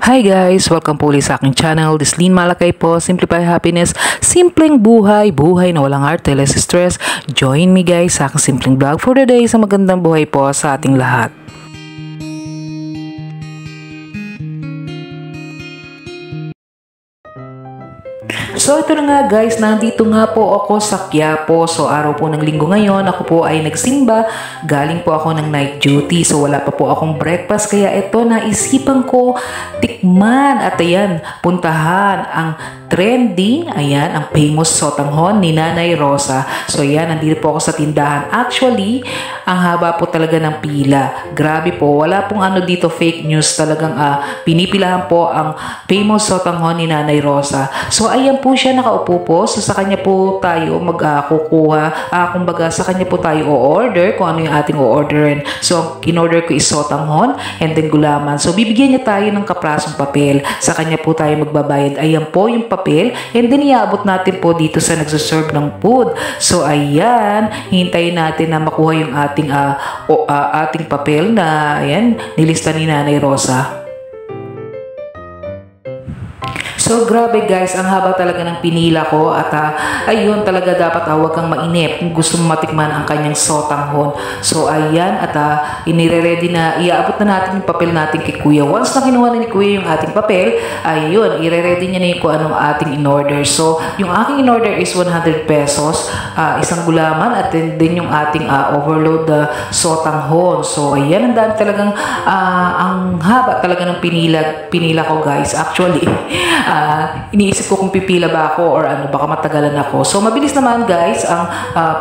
Hi guys! Welcome po ulit sa aking channel. This Lynn Malakay po. Simplify Happiness. Simpleng buhay. Buhay na walang arte, less stress. Join me guys sa aking simpleng vlog for the day. Sa magandang buhay po sa ating lahat. So ito na nga guys, nandito nga po ako sa Quiapo. So araw po ng linggo ngayon, ako po ay nagsimba. Galing po ako ng night duty. So wala pa po akong breakfast. Kaya ito, naisipan ko tikman. At ayan, puntahan ang trending, ayan, ang famous sotanghon ni Nanay Rosa. So ayan, nandito po ako sa tindahan. Actually, ang haba po talaga ng pila. Grabe po, wala pong ano dito fake news. Talagang pinipilahan po ang famous sotanghon ni Nanay Rosa. So ayan po siya, nakaupo po. So sa kanya po tayo magkukuha. Kumbaga sa kanya po tayo o-order kung ano yung ating o-orderin. So in-order ko is sotanghon and then gulaman. So bibigyan niya tayo ng kaprasong papel. Sa kanya po tayo magbabayad. Ayan po yung papel. And then iaabot natin po dito sa nagsaserve ng food. So ayan, hintayin natin na makuha yung ating papel na ayan, nilista ni Nanay Rosa. So grabe guys, ang haba talaga ng pinila ko at ayun talaga dapat huwag kang mainip kung gusto mo matikman ang kanyang sotanghon. So ayan at inire-ready na, iaabot na natin yung papel natin kay Kuya. Once na kinuha na ni Kuya yung ating papel, ayun, ire-ready niya na yung kung anong ating in-order. So yung aking in-order is 100 pesos, isang gulaman at din yung ating overload sotanghon. So ayan, ang dami talagang ang haba talaga ng pinila ko guys. Actually, iniisip ko kung pipila ba ako or ano, baka matagalan ako. So mabilis naman guys ang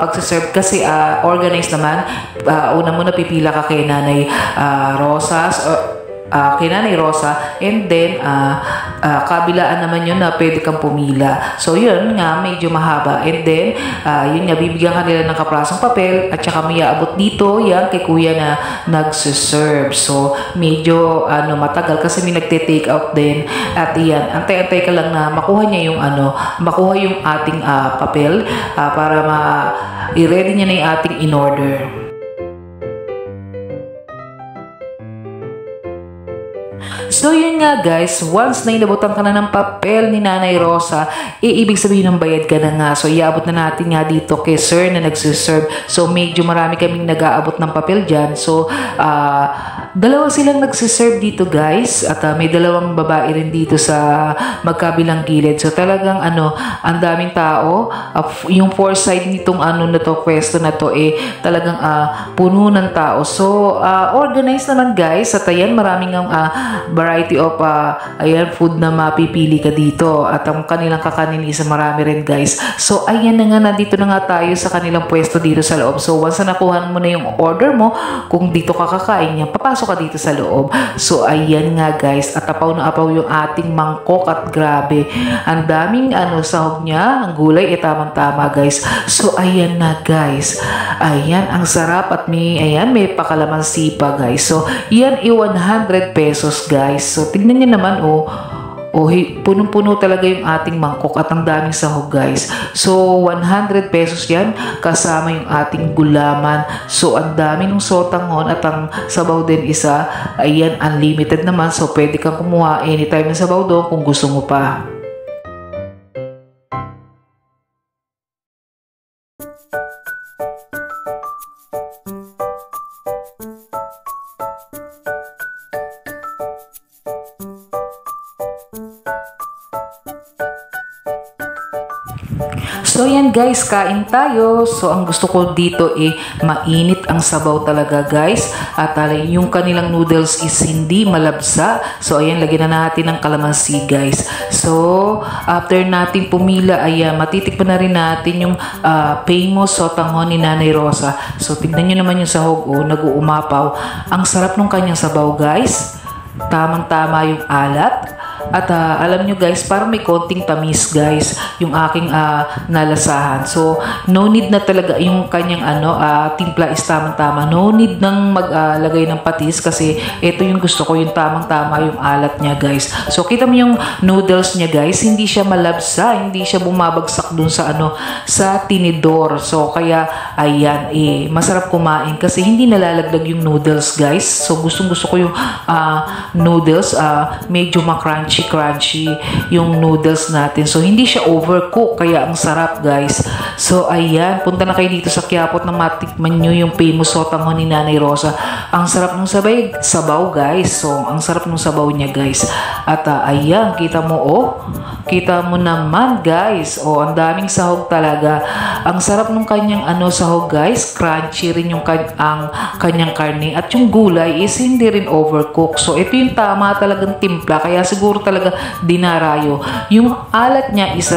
pagsiserve kasi organized naman. Una muna pipila ka kay Nanay Rosa, and then kabilaan naman yun na pwede kang pumila. So yun nga, medyo mahaba, and then yun nga, bibigyan ka nila ng kaprasong papel at saka may aabot dito yan kay Kuya na nagsiserve. So medyo matagal kasi may nagte-take out din at yan, antay-antay ka lang na makuha niya yung makuha yung ating papel para i-ready niya na yung ating in-order. So yun nga guys, once na inabutan ka na ng papel ni Nanay Rosa, ibig sabihin ng bayad ka na nga. So iabot na natin nga dito kay sir na nagsiserve. So medyo marami kaming nag-aabot ng papel dyan. So dalawa silang nagsiserve dito guys at may dalawang babae rin dito sa magkabilang gilid. So talagang ang daming tao. Yung four-side nitong na to, pwesto na to talagang puno ng tao. So organized naman guys at ayan, maraming variety of ayan, food na mapipili ka dito at ang kanilang kakanin isa marami rin guys. So ayan na nga, nandito na nga tayo sa kanilang pwesto dito sa loob. So once na nakuha mo na yung order mo, kung dito ka kakain yan, papasok ka dito sa loob. So ayan nga guys, at apaw na apaw yung ating mangkok at grabe, ang daming sahog niya, ang gulay tamang-tama guys. So ayan na guys, ayan, ang sarap at may pakalamansi pa guys. So yan 100 pesos guys. So tignan niyo naman punong-puno talaga yung ating mangkok at ang daming sahog guys. So 100 pesos yan kasama yung ating gulaman. So ang dami ng sotanghon at ang sabaw din isa, ayan, unlimited naman. So pwede kang kumuha anytime ng sabaw doon kung gusto mo pa. So yan guys, kain tayo. So ang gusto ko dito mainit ang sabaw talaga guys. At yung kanilang noodles is hindi malabsa. So ayan, lagyan na natin ng kalamansi guys. So after natin pumila, ayan, matitikpan na rin natin yung famous sotanghon ni Nanay Rosa. So tignan nyo naman yung sahog, nag-uumapaw. Ang sarap ng kanyang sabaw guys. Tamang-tama yung alat. At alam nyo guys, parang may konting tamis guys yung aking nalasahan. So, no need na talaga yung kanyang timpla is tamang-tama. No need nang maglagay ng patis kasi ito yung gusto ko, yung tamang-tama yung alat niya guys. So, kita mo yung noodles niya guys, hindi siya malabsa, hindi siya bumabagsak dun sa sa tinidor. So, kaya ayan, masarap kumain kasi hindi nalalaglag yung noodles guys. So, gustong-gusto ko yung noodles, medyo ma-crunchy yung noodles natin. So, hindi siya overcook, kaya ang sarap guys. So, ayan, punta na kayo dito sa Quiapo at matikman nyo yung famous sotanghon ni Nanay Rosa. Ang sarap ng sabaw guys. So, ang sarap ng sabaw niya guys. At ayan, kita mo kita mo naman guys. Ang daming sahog talaga. Ang sarap ng kanyang sahog guys. Crunchy rin yung kanyang karne. At yung gulay is hindi rin overcook. So, ito yung tama talagang timpla. Kaya siguro talaga dinarayo. Yung alat niya is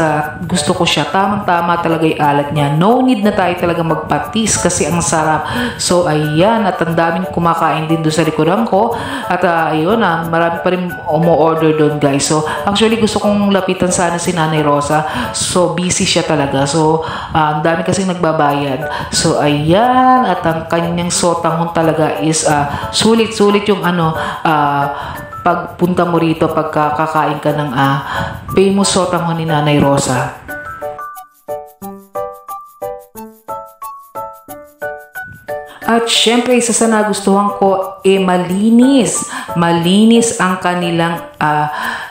gusto ko siya. Tamang-tama talaga yung alat niya. No need na tayo talaga magpatis kasi ang sarap. So, ayan. At ang daming kumakain din doon sa likuran ko. At ayun, marami pa rin umu-order doon guys. So, actually gusto kong lapitan sana si Nanay Rosa. So, busy siya talaga. So, ang dami kasing nagbabayad. So, ayan. At ang kanyang sotanghon talaga is sulit-sulit yung pagpunta mo rito pagka kakain ka ng famous sotanghon ni Nanay Rosa. At syempre, isa sa nagustuhan ko, malinis. Malinis ang kanilang,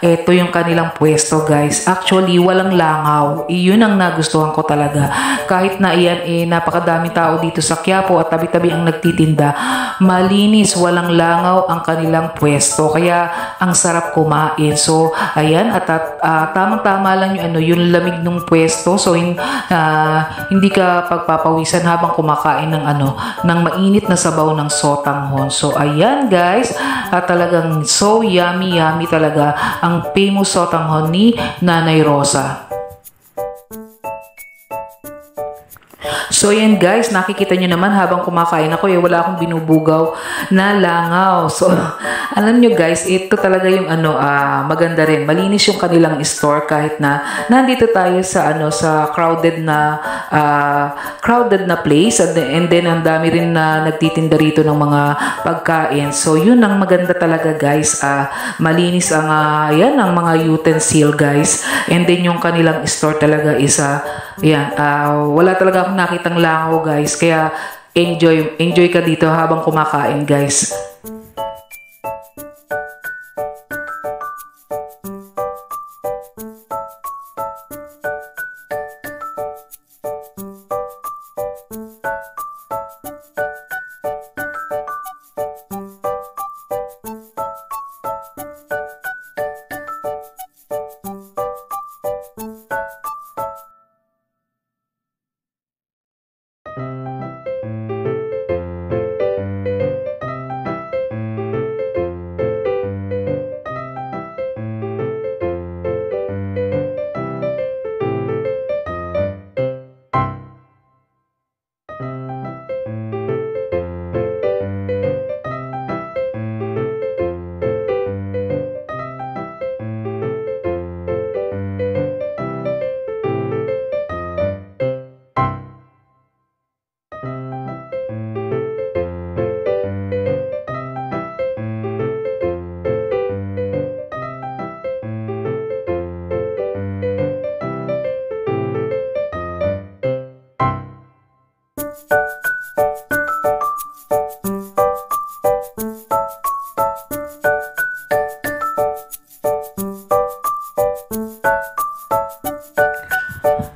ito yung kanilang pwesto guys. Actually, walang langaw. Iyon ang nagustuhan ko talaga. Kahit na iyan, napakadami tao dito sa Quiapo at tabi-tabi ang nagtitinda. Malinis, walang langaw ang kanilang pwesto. Kaya, ang sarap kumain. So, ayan, at tamang-tama lang yung lamig ng pwesto. So, hindi ka pagpapawisan habang kumakain ng mainit na sabaw ng sotanghon. So, ayan guys, talagang so yummy talaga ang famous sotanghon ni Nanay Rosa. So, yan guys, nakikita nyo naman habang kumakain ako, wala akong binubugaw na langaw. So, alam nyo guys, ito talaga yung maganda rin. Malinis yung kanilang store kahit na nandito tayo sa sa crowded na place. And then, ang dami rin na nagtitinda rito ng mga pagkain. So, yun ang maganda talaga guys. Malinis ang mga utensil guys. And then, yung kanilang store talaga is wala talaga akong nakitang langaw guys, kaya enjoy ka dito habang kumakain guys.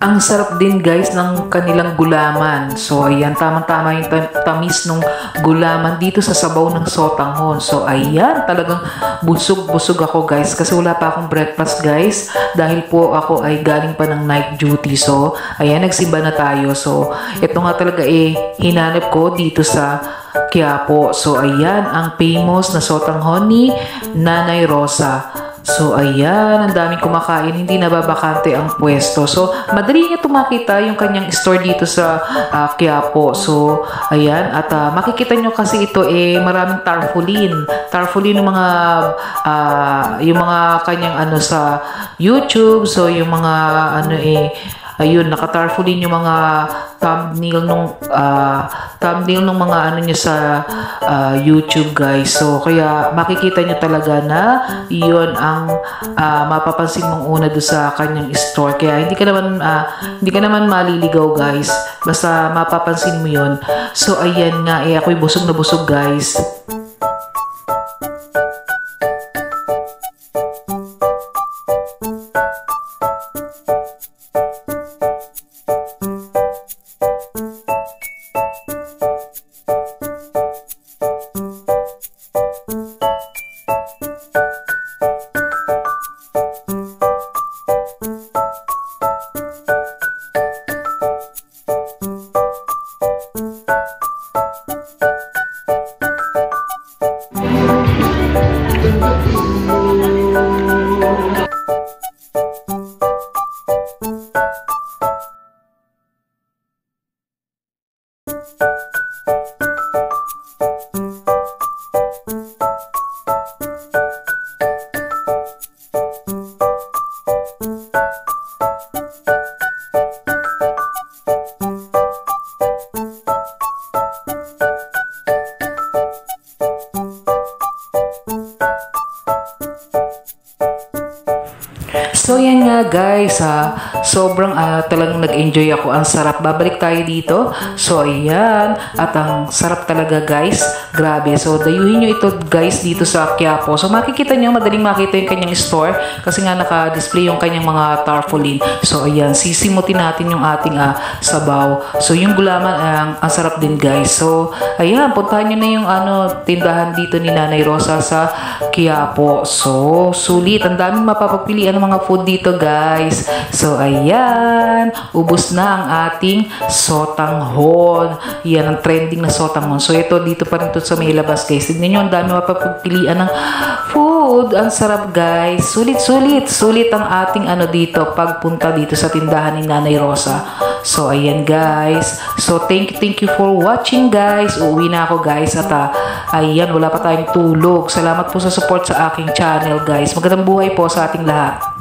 Ang sarap din guys ng kanilang gulaman. So ayan, tamang-tama yung tamis ng gulaman dito sa sabaw ng sotanghon. So ayan, talagang busog-busog ako guys kasi wala pa akong breakfast guys dahil po ako ay galing pa ng night duty. So ayan, nagsimba na tayo. So ito nga talaga hinanap ko dito sa Quiapo. So ayan, ang famous na sotanghon ni Nanay Rosa. So, ayan, ang daming kumakain, hindi nababakante ang pwesto. So, madali niya tumakita yung kanyang store dito sa Quiapo. So, ayan, at makikita nyo kasi ito maraming tarpaulin. Tarpaulin yung mga kanyang sa YouTube. So, yung mga ayun, nakatarpaulin yung mga thumbnail nung mga niya sa YouTube, guys. So, kaya makikita nyo talaga na yun ang mapapansin mong una doon sa kanyang store. Kaya hindi ka naman maliligaw, guys. Basta mapapansin mo yun. So, ayan nga, ako'y busog na busog, guys. So yan nga, guys, sobrang talagang nag-enjoy ako. Ang sarap. Babalik tayo dito. So ayan, at ang sarap talaga, guys. Grabe. So dayuhin nyo ito, guys, dito sa Quiapo. So makikita nyo, madaling makita yung kanyang store kasi nga naka-display yung kanyang mga tarpaulin. So ayan, sisimutin natin yung ating sabaw. So yung gulaman, ang sarap din, guys. So ayan, puntahan nyo na yung tindahan dito ni Nanay Rosa sa Quiapo. So sulit. Ang daming mapapagpilian ng mga food dito, guys. So ayan, ubos na ang ating sotanghon. Yan ang trending na sotanghon. So ito, dito pa rin ito sa may labas, guys. Tignan nyo, ang dami mapapagpilian ng food. Ang sarap, guys. Sulit ang ating dito pagpunta dito sa tindahan ni Nanay Rosa. So ayan, guys. So thank you for watching, guys. Uuwi na ako, guys. At ayan, wala pa tayong tulog. Salamat po sa support sa aking channel, guys. Magandang buhay po sa ating lahat.